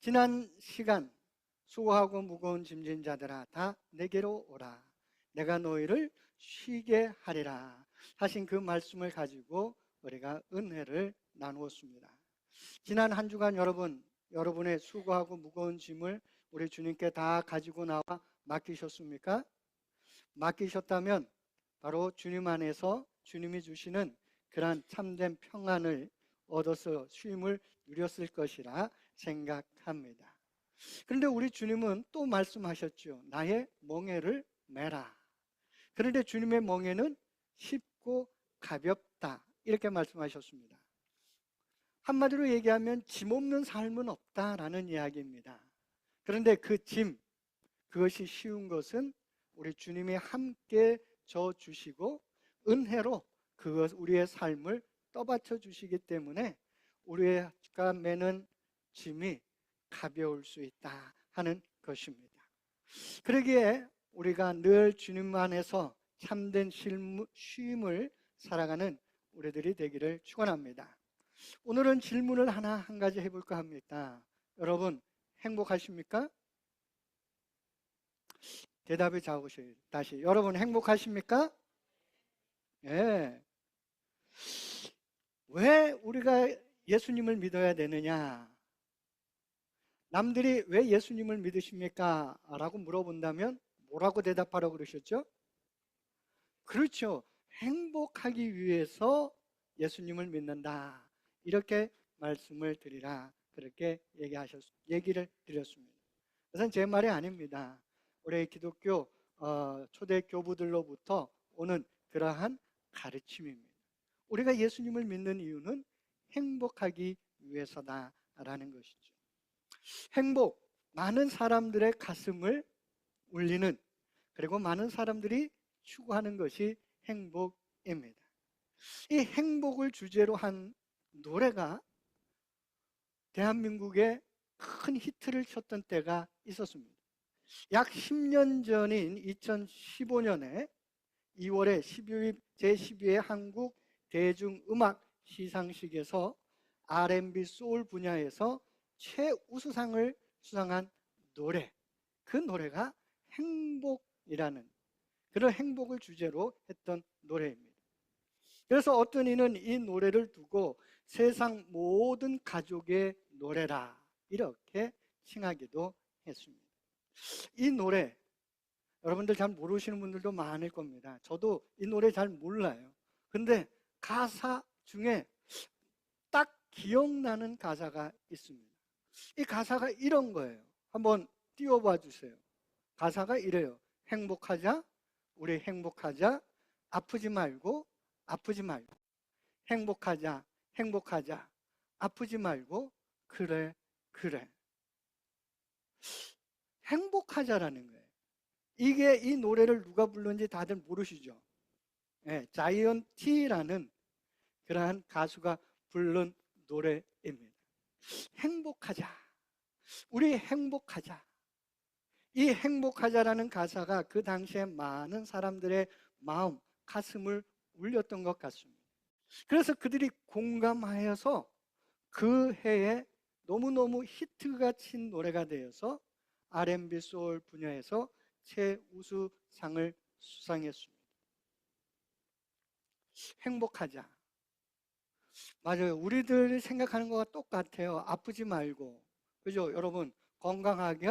지난 시간 수고하고 무거운 짐진 자들아 다 내게로 오라. 내가 너희를 쉬게 하리라 하신 그 말씀을 가지고 우리가 은혜를 나누었습니다. 지난 한 주간 여러분의 수고하고 무거운 짐을 우리 주님께 다 가지고 나와 맡기셨습니까? 맡기셨다면 바로 주님 안에서 주님이 주시는 그러한 참된 평안을 얻어서 쉼을 누렸을 것이라 생각합니다. 그런데 우리 주님은 또 말씀하셨죠. 나의 멍에를 메라. 그런데 주님의 멍에는 쉽고 가볍다, 이렇게 말씀하셨습니다. 한마디로 얘기하면 짐 없는 삶은 없다라는 이야기입니다. 그런데 그 짐, 그것이 쉬운 것은 우리 주님이 함께 져 주시고 은혜로 그것 우리의 삶을 떠받쳐 주시기 때문에 우리가 메는 짐이 가벼울 수 있다 하는 것입니다. 그러기에 우리가 늘 주님 안에서 참된 쉼을 살아가는 우리들이 되기를 축원합니다. 오늘은 질문을 한 가지 해볼까 합니다. 여러분 행복하십니까? 대답이 적으세요. 다시, 여러분 행복하십니까? 예. 왜 우리가 예수님을 믿어야 되느냐? 남들이 왜 예수님을 믿으십니까? 라고 물어본다면 뭐라고 대답하라고 그러셨죠? 그렇죠. 행복하기 위해서 예수님을 믿는다, 이렇게 말씀을 드리라, 그렇게 얘기를 드렸습니다. 그것은 제 말이 아닙니다. 우리 기독교 초대 교부들로부터 오는 그러한 가르침입니다. 우리가 예수님을 믿는 이유는 행복하기 위해서다라는 것이죠. 행복, 많은 사람들의 가슴을 울리는, 그리고 많은 사람들이 추구하는 것이 행복입니다. 이 행복을 주제로 한 노래가 대한민국에 큰 히트를 쳤던 때가 있었습니다. 약 10년 전인 2015년에 2월에 제12회 한국 대중음악 시상식에서 R&B 소울 분야에서 최우수상을 수상한 노래, 그 노래가 행복이라는, 그런 행복을 주제로 했던 노래입니다. 그래서 어떤 이는 이 노래를 두고 세상 모든 가족의 노래라, 이렇게 칭하기도 했습니다. 이 노래 여러분들 잘 모르시는 분들도 많을 겁니다. 저도 이 노래 잘 몰라요. 근데 가사 중에 딱 기억나는 가사가 있습니다. 이 가사가 이런 거예요. 한번 띄워봐 주세요. 가사가 이래요. 행복하자, 우리 행복하자, 아프지 말고, 아프지 말고, 행복하자, 행복하자, 아프지 말고, 그래, 그래. 행복하자라는 거예요. 이게, 이 노래를 누가 불렀는지 다들 모르시죠? 네, 자이언티라는 그러한 가수가 부른 노래입니다. 행복하자, 우리 행복하자. 이 행복하자라는 가사가 그 당시에 많은 사람들의 마음, 가슴을 울렸던 것 같습니다. 그래서 그들이 공감하여서 그 해에 너무너무 히트가 친 노래가 되어서 R&B 소울 분야에서 최우수상을 수상했습니다. 행복하자. 맞아요. 우리들이 생각하는 것과 똑같아요. 아프지 말고. 그죠? 여러분, 건강하게,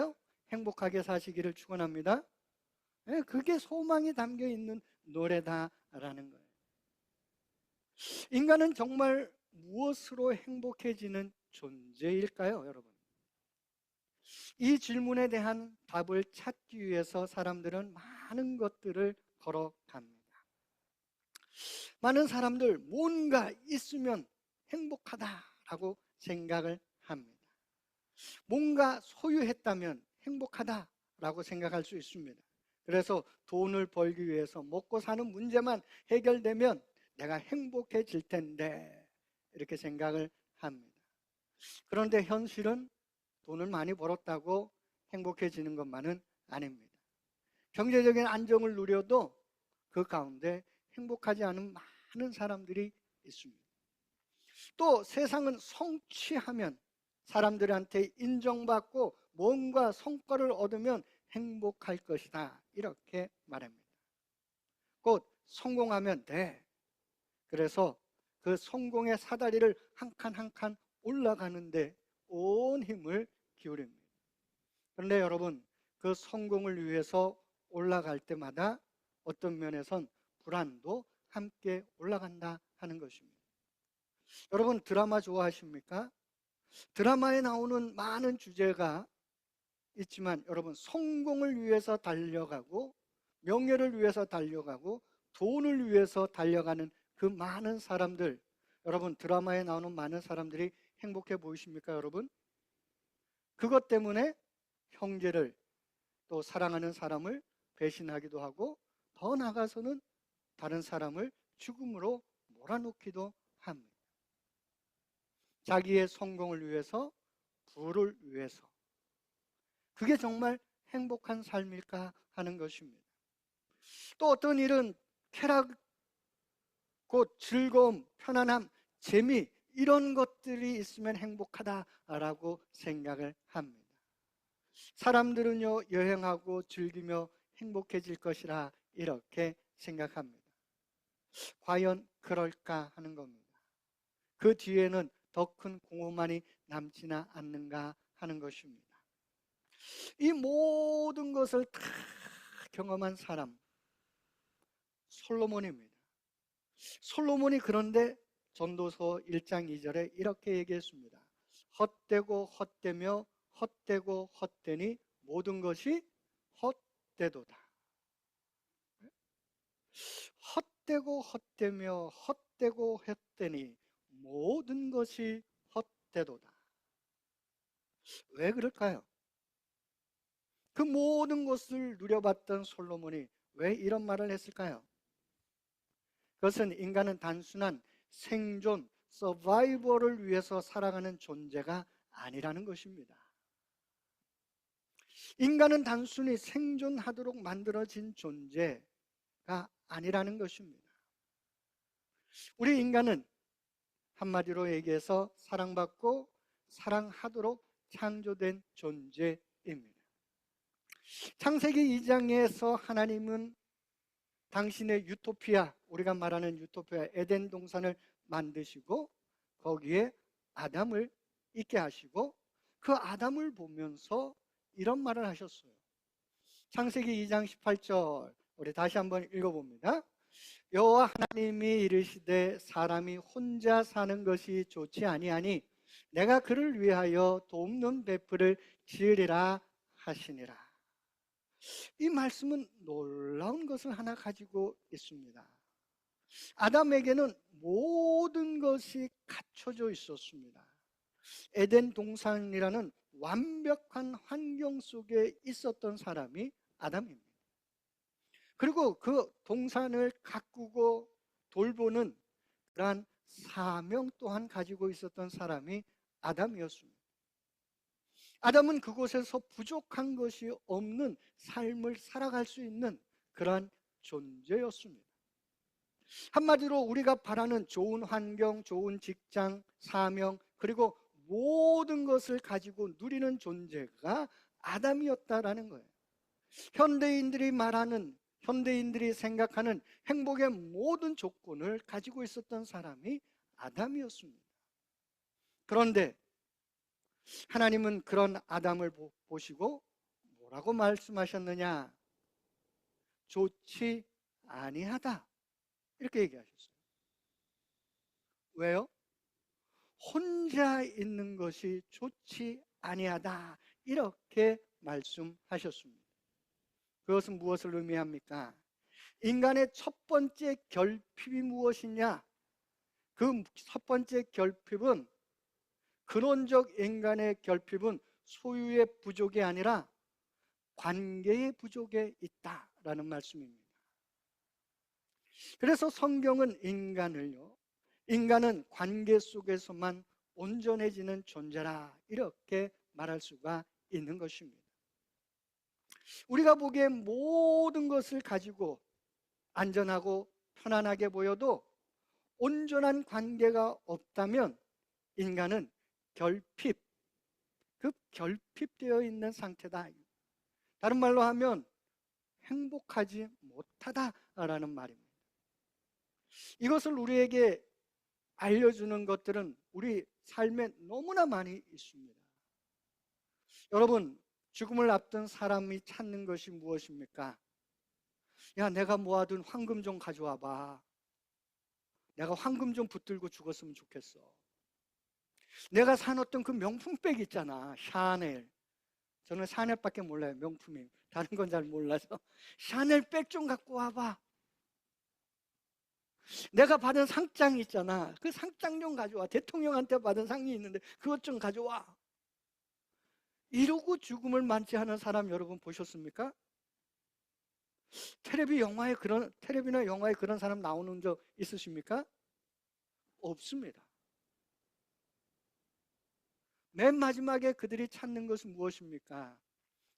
행복하게 사시기를 축원합니다. 네, 그게 소망이 담겨 있는 노래다라는 거예요. 인간은 정말 무엇으로 행복해지는 존재일까요, 여러분? 이 질문에 대한 답을 찾기 위해서 사람들은 많은 것들을 걸어갑니다. 많은 사람들 뭔가 있으면 행복하다라고 생각을 합니다. 뭔가 소유했다면 행복하다라고 생각할 수 있습니다. 그래서 돈을 벌기 위해서 먹고 사는 문제만 해결되면 내가 행복해질 텐데, 이렇게 생각을 합니다. 그런데 현실은 돈을 많이 벌었다고 행복해지는 것만은 아닙니다. 경제적인 안정을 누려도 그 가운데 행복하지 않은 많은 사람들이 있습니다. 또 세상은 성취하면 사람들한테 인정받고 뭔가 성과를 얻으면 행복할 것이다, 이렇게 말합니다. 곧 성공하면 돼. 그래서 그 성공의 사다리를 한 칸 한 칸 올라가는데 온 힘을 기울입니다. 그런데 여러분, 그 성공을 위해서 올라갈 때마다 어떤 면에선 불안도 함께 올라간다 하는 것입니다. 여러분, 드라마 좋아하십니까? 드라마에 나오는 많은 주제가 있지만 여러분, 성공을 위해서 달려가고 명예를 위해서 달려가고 돈을 위해서 달려가는 그 많은 사람들, 여러분, 드라마에 나오는 많은 사람들이 행복해 보이십니까, 여러분? 그것 때문에 형제를, 또 사랑하는 사람을 배신하기도 하고, 더 나아가서는 다른 사람을 죽음으로 몰아넣기도 합니다. 자기의 성공을 위해서, 부를 위해서. 그게 정말 행복한 삶일까 하는 것입니다. 또 어떤 일은 쾌락, 곧 즐거움, 편안함, 재미, 이런 것들이 있으면 행복하다라고 생각을 합니다. 사람들은요, 여행하고 즐기며 행복해질 것이라 이렇게 생각합니다. 과연 그럴까 하는 겁니다. 그 뒤에는 더 큰 공허만이 남지나 않는가 하는 것입니다. 이 모든 것을 다 경험한 사람, 솔로몬입니다. 솔로몬이 그런데 전도서 1장 2절에 이렇게 얘기했습니다. 헛되고 헛되며 헛되고 헛되니 모든 것이 헛되도다. 헛되고 헛되며 헛되고 헛되니 모든 것이 헛되도다. 왜 그럴까요? 그 모든 것을 누려봤던 솔로몬이 왜 이런 말을 했을까요? 그것은 인간은 단순한 생존, 서바이벌을 위해서 살아가는 존재가 아니라는 것입니다. 인간은 단순히 생존하도록 만들어진 존재가 아니라는 것입니다. 우리 인간은 한마디로 얘기해서 사랑받고 사랑하도록 창조된 존재입니다. 창세기 2장에서 하나님은 당신의 유토피아, 우리가 말하는 유토피아 에덴 동산을 만드시고 거기에 아담을 있게 하시고 그 아담을 보면서 이런 말을 하셨어요. 창세기 2장 18절 우리 다시 한번 읽어봅니다. 여호와 하나님이 이르시되 사람이 혼자 사는 것이 좋지 아니하니 내가 그를 위하여 돕는 베풀을 지으리라 하시니라. 이 말씀은 놀라운 것을 하나 가지고 있습니다. 아담에게는 모든 것이 갖춰져 있었습니다. 에덴 동산이라는 완벽한 환경 속에 있었던 사람이 아담입니다. 그리고 그 동산을 가꾸고 돌보는 그러한 사명 또한 가지고 있었던 사람이 아담이었습니다. 아담은 그곳에서 부족한 것이 없는 삶을 살아갈 수 있는 그러한 존재였습니다. 한마디로 우리가 바라는 좋은 환경, 좋은 직장, 사명, 그리고 모든 것을 가지고 누리는 존재가 아담이었다라는 거예요. 현대인들이 생각하는 행복의 모든 조건을 가지고 있었던 사람이 아담이었습니다. 그런데 하나님은 그런 아담을 보시고 뭐라고 말씀하셨느냐? 좋지 아니하다, 이렇게 얘기하셨어요. 왜요? 혼자 있는 것이 좋지 아니하다, 이렇게 말씀하셨습니다. 그것은 무엇을 의미합니까? 인간의 첫 번째 결핍이 무엇이냐? 그 첫 번째 결핍은, 근원적 인간의 결핍은 소유의 부족이 아니라 관계의 부족에 있다라는 말씀입니다. 그래서 성경은 인간은 관계 속에서만 온전해지는 존재라, 이렇게 말할 수가 있는 것입니다. 우리가 보기에 모든 것을 가지고 안전하고 편안하게 보여도 온전한 관계가 없다면 인간은 결핍, 결핍되어 있는 상태다. 다른 말로 하면 행복하지 못하다라는 말입니다. 이것을 우리에게 알려주는 것들은 우리 삶에 너무나 많이 있습니다. 여러분, 죽음을 앞둔 사람이 찾는 것이 무엇입니까? 야, 내가 모아둔 황금 좀 가져와 봐. 내가 황금 좀 붙들고 죽었으면 좋겠어. 내가 사놓던 그 명품백 있잖아, 샤넬. 저는 샤넬밖에 몰라요, 명품이. 다른 건 잘 몰라서. 샤넬 백 좀 갖고 와봐. 내가 받은 상장 있잖아, 그 상장 좀 가져와. 대통령한테 받은 상이 있는데 그것 좀 가져와. 이러고 죽음을 맞이하는 사람 여러분 보셨습니까? 텔레비나 영화에 그런 사람 나오는 적 있으십니까? 없습니다. 맨 마지막에 그들이 찾는 것은 무엇입니까?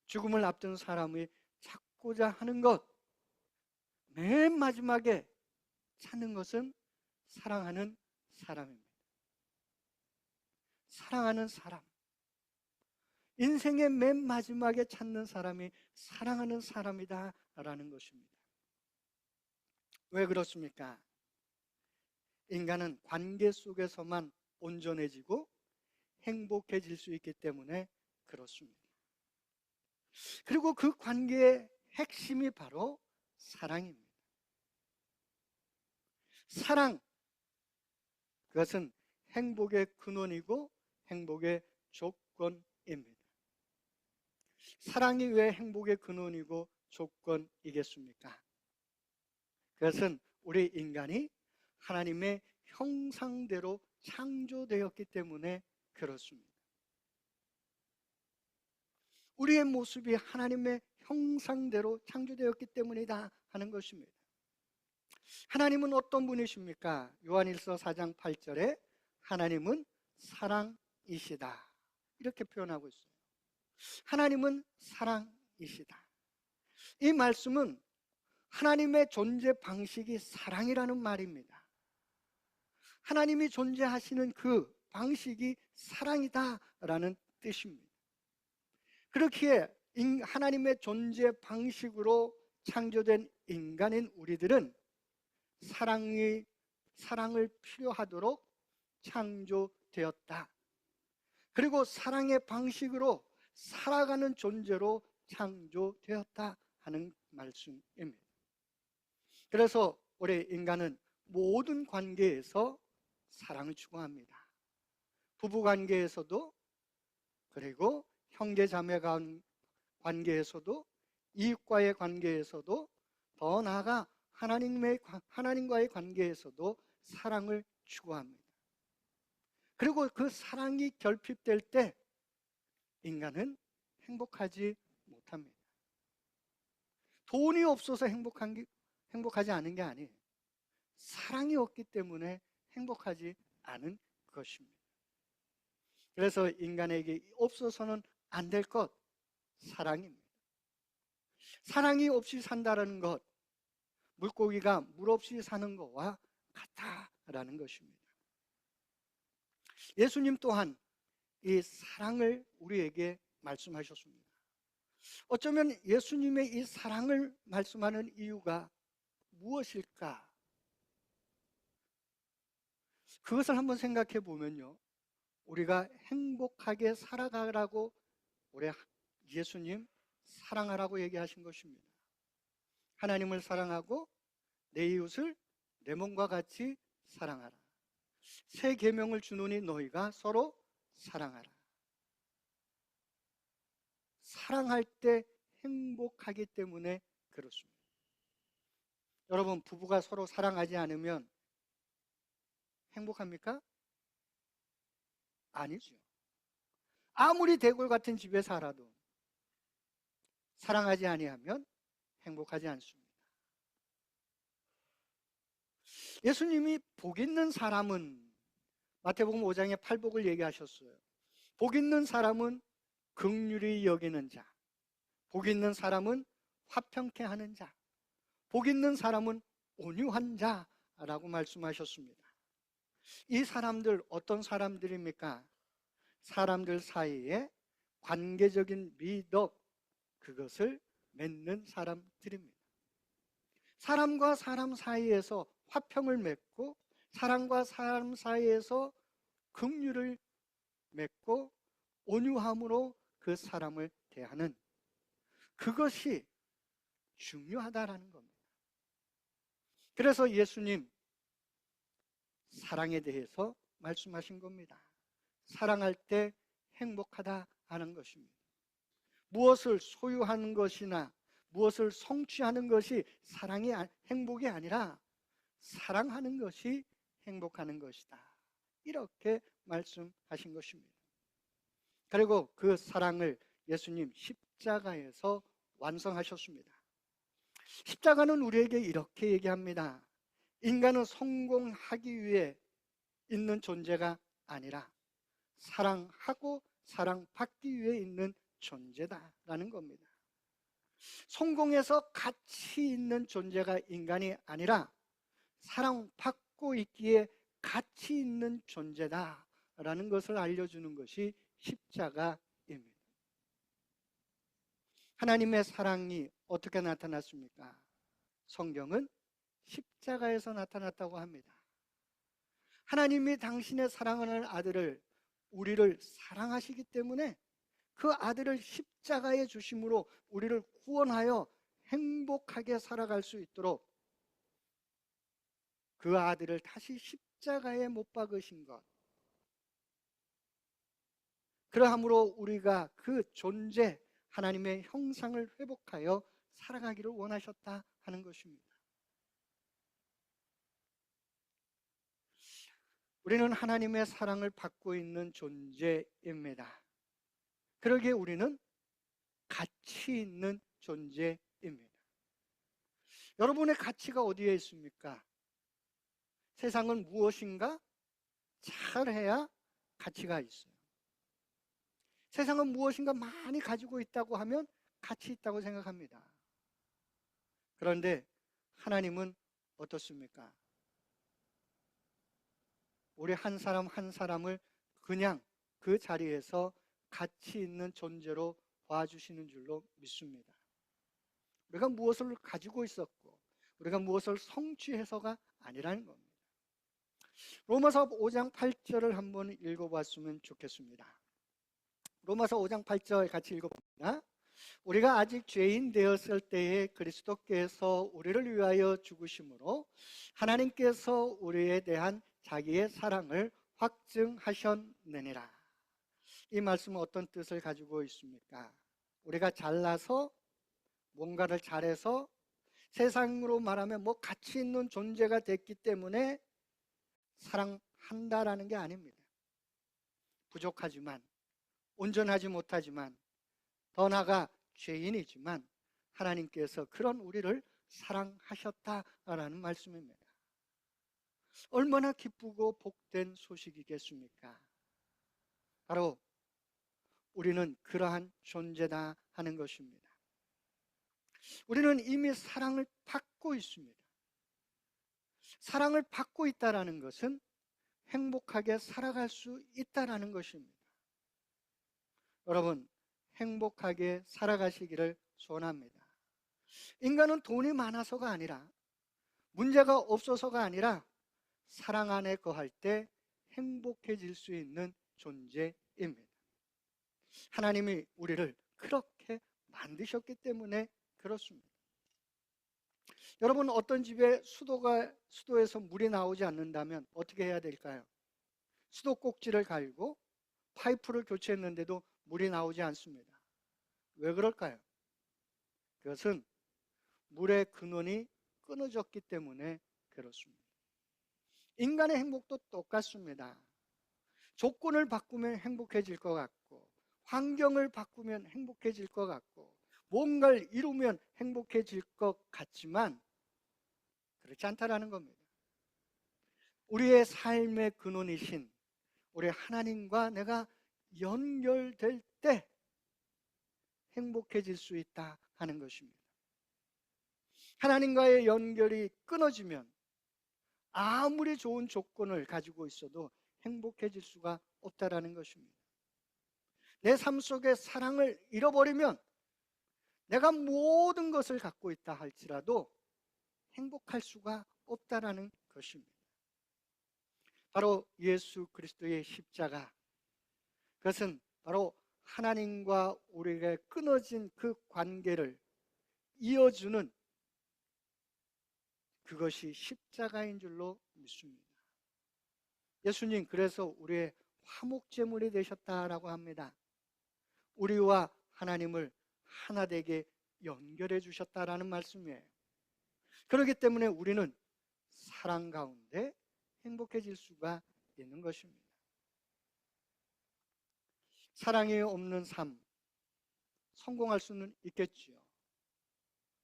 죽음을 앞둔 사람이 찾고자 하는 것, 맨 마지막에 찾는 것은 사랑하는 사람입니다. 사랑하는 사람. 인생의 맨 마지막에 찾는 사람이 사랑하는 사람이다 라는 것입니다. 왜 그렇습니까? 인간은 관계 속에서만 온전해지고 행복해질 수 있기 때문에 그렇습니다. 그리고 그 관계의 핵심이 바로 사랑입니다. 사랑, 그것은 행복의 근원이고 행복의 조건입니다. 사랑이 왜 행복의 근원이고 조건이겠습니까? 그것은 우리 인간이 하나님의 형상대로 창조되었기 때문에 그렇습니다. 우리의 모습이 하나님의 형상대로 창조되었기 때문이다 하는 것입니다. 하나님은 어떤 분이십니까? 요한일서 4장 8절에 하나님은 사랑이시다 이렇게 표현하고 있어요. 하나님은 사랑이시다. 이 말씀은 하나님의 존재 방식이 사랑이라는 말입니다. 하나님이 존재하시는 그 방식이 사랑이다라는 뜻입니다. 그렇기에 하나님의 존재 방식으로 창조된 인간인 우리들은 사랑을 필요하도록 창조되었다. 그리고 사랑의 방식으로 살아가는 존재로 창조되었다 하는 말씀입니다. 그래서 우리 인간은 모든 관계에서 사랑을 추구합니다. 부부 관계에서도, 그리고 형제 자매 관계에서도, 이웃과의 관계에서도, 더 나아가 하나님과의 관계에서도 사랑을 추구합니다. 그리고 그 사랑이 결핍될 때 인간은 행복하지 못합니다. 돈이 없어서 행복하지 않은 게 아니에요. 사랑이 없기 때문에 행복하지 않은 것입니다. 그래서 인간에게 없어서는 안 될 것, 사랑입니다. 사랑이 없이 산다는 것, 물고기가 물 없이 사는 것과 같다라는 것입니다. 예수님 또한 이 사랑을 우리에게 말씀하셨습니다. 어쩌면 예수님의 이 사랑을 말씀하는 이유가 무엇일까? 그것을 한번 생각해 보면요, 우리가 행복하게 살아가라고 우리 예수님 사랑하라고 얘기하신 것입니다. 하나님을 사랑하고 내 이웃을 내 몸과 같이 사랑하라. 새 계명을 주노니 너희가 서로 사랑하라. 사랑할 때 행복하기 때문에 그렇습니다. 여러분, 부부가 서로 사랑하지 않으면 행복합니까? 아니죠. 아무리 대골 같은 집에 살아도 사랑하지 아니하면 행복하지 않습니다. 예수님이 복 있는 사람은, 마태복음 5장에 팔복을 얘기하셨어요. 복 있는 사람은 긍휼히 여기는 자, 복 있는 사람은 화평케 하는 자, 복 있는 사람은 온유한 자라고 말씀하셨습니다. 이 사람들 어떤 사람들입니까? 사람들 사이에 관계적인 미덕, 그것을 맺는 사람들입니다. 사람과 사람 사이에서 화평을 맺고 사람과 사람 사이에서 긍휼을 맺고 온유함으로 그 사람을 대하는, 그것이 중요하다라는 겁니다. 그래서 예수님 사랑에 대해서 말씀하신 겁니다. 사랑할 때 행복하다 하는 것입니다. 무엇을 소유하는 것이나 무엇을 성취하는 것이 행복이 아니라 사랑하는 것이 행복하는 것이다, 이렇게 말씀하신 것입니다. 그리고 그 사랑을 예수님 십자가에서 완성하셨습니다. 십자가는 우리에게 이렇게 얘기합니다. 인간은 성공하기 위해 있는 존재가 아니라 사랑하고 사랑받기 위해 있는 존재다라는 겁니다. 성공해서 가치 있는 존재가 인간이 아니라 사랑받고 있기에 가치 있는 존재다라는 것을 알려주는 것이 십자가입니다. 하나님의 사랑이 어떻게 나타났습니까? 성경은 십자가에서 나타났다고 합니다. 하나님이 당신의 사랑하는 아들을, 우리를 사랑하시기 때문에 그 아들을 십자가에 주심으로 우리를 구원하여 행복하게 살아갈 수 있도록 그 아들을 다시 십자가에 못 박으신 것, 그러함으로 우리가 그 존재, 하나님의 형상을 회복하여 살아가기를 원하셨다 하는 것입니다. 우리는 하나님의 사랑을 받고 있는 존재입니다. 그러기에 우리는 가치 있는 존재입니다. 여러분의 가치가 어디에 있습니까? 세상은 무엇인가 잘해야 가치가 있어요. 세상은 무엇인가 많이 가지고 있다고 하면 가치 있다고 생각합니다. 그런데 하나님은 어떻습니까? 우리 한 사람 한 사람을 그냥 그 자리에서 가치 있는 존재로 봐주시는 줄로 믿습니다. 우리가 무엇을 가지고 있었고 우리가 무엇을 성취해서가 아니라는 겁니다. 로마서 5장 8절을 한번 읽어봤으면 좋겠습니다. 로마서 5장 8절 같이 읽어봅니다. 우리가 아직 죄인 되었을 때에 그리스도께서 우리를 위하여 죽으심으로 하나님께서 우리에 대한 자기의 사랑을 확증하셨느니라. 이 말씀은 어떤 뜻을 가지고 있습니까? 우리가 잘나서 뭔가를 잘해서 세상으로 말하면 뭐 가치 있는 존재가 됐기 때문에 사랑한다라는 게 아닙니다. 부족하지만, 온전하지 못하지만, 더 나아가 죄인이지만 하나님께서 그런 우리를 사랑하셨다라는 말씀입니다. 얼마나 기쁘고 복된 소식이겠습니까? 바로 우리는 그러한 존재다 하는 것입니다. 우리는 이미 사랑을 받고 있습니다. 사랑을 받고 있다는 것은 행복하게 살아갈 수 있다는 것입니다. 여러분, 행복하게 살아가시기를 소원합니다. 인간은 돈이 많아서가 아니라, 문제가 없어서가 아니라 사랑 안에 거할 때 행복해질 수 있는 존재입니다. 하나님이 우리를 그렇게 만드셨기 때문에 그렇습니다. 여러분, 어떤 집에 수도에서 물이 나오지 않는다면 어떻게 해야 될까요? 수도 꼭지를 갈고 파이프를 교체했는데도 물이 나오지 않습니다. 왜 그럴까요? 그것은 물의 근원이 끊어졌기 때문에 그렇습니다. 인간의 행복도 똑같습니다. 조건을 바꾸면 행복해질 것 같고, 환경을 바꾸면 행복해질 것 같고, 뭔가를 이루면 행복해질 것 같지만 그렇지 않다라는 겁니다. 우리의 삶의 근원이신 우리 하나님과 내가 연결될 때 행복해질 수 있다 하는 것입니다. 하나님과의 연결이 끊어지면 아무리 좋은 조건을 가지고 있어도 행복해질 수가 없다라는 것입니다. 내 삶 속에 사랑을 잃어버리면 내가 모든 것을 갖고 있다 할지라도 행복할 수가 없다라는 것입니다. 바로 예수 그리스도의 십자가, 그것은 바로 하나님과 우리가 끊어진 그 관계를 이어주는 그것이 십자가인 줄로 믿습니다. 예수님 그래서 우리의 화목제물이 되셨다라고 합니다. 우리와 하나님을 하나 되게 연결해 주셨다라는 말씀이에요. 그렇기 때문에 우리는 사랑 가운데 행복해질 수가 있는 것입니다. 사랑이 없는 삶, 성공할 수는 있겠지요.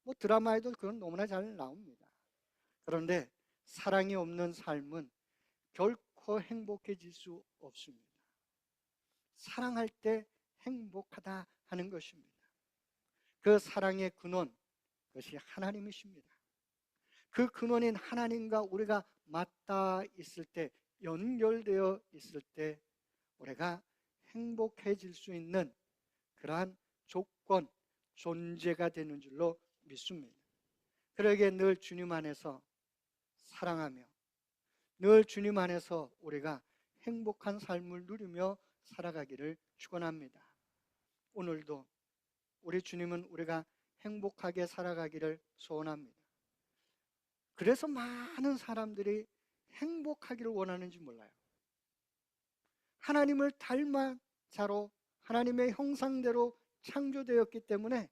뭐 드라마에도 그건 너무나 잘 나옵니다. 그런데 사랑이 없는 삶은 결코 행복해질 수 없습니다. 사랑할 때 행복하다 하는 것입니다. 그 사랑의 근원, 그것이 하나님이십니다. 그 근원인 하나님과 우리가 맞닿아 있을 때, 연결되어 있을 때 우리가 행복해질 수 있는 그러한 조건, 존재가 되는 줄로 믿습니다. 그러기에 늘 주님 안에서 사랑하며 늘 주님 안에서 우리가 행복한 삶을 누리며 살아가기를 축원합니다. 오늘도 우리 주님은 우리가 행복하게 살아가기를 소원합니다. 그래서 많은 사람들이 행복하기를 원하는지 몰라요. 하나님을 닮은 자로 하나님의 형상대로 창조되었기 때문에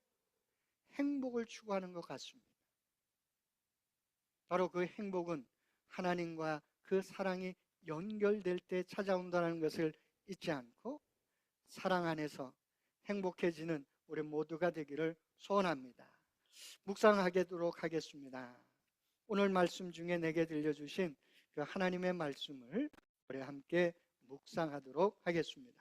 행복을 추구하는 것 같습니다. 바로 그 행복은 하나님과 그 사랑이 연결될 때 찾아온다는 것을 잊지 않고 사랑 안에서 행복해지는 우리 모두가 되기를 소원합니다. 묵상하도록 하겠습니다. 오늘 말씀 중에 내게 들려주신 그 하나님의 말씀을 우리 함께 묵상하도록 하겠습니다.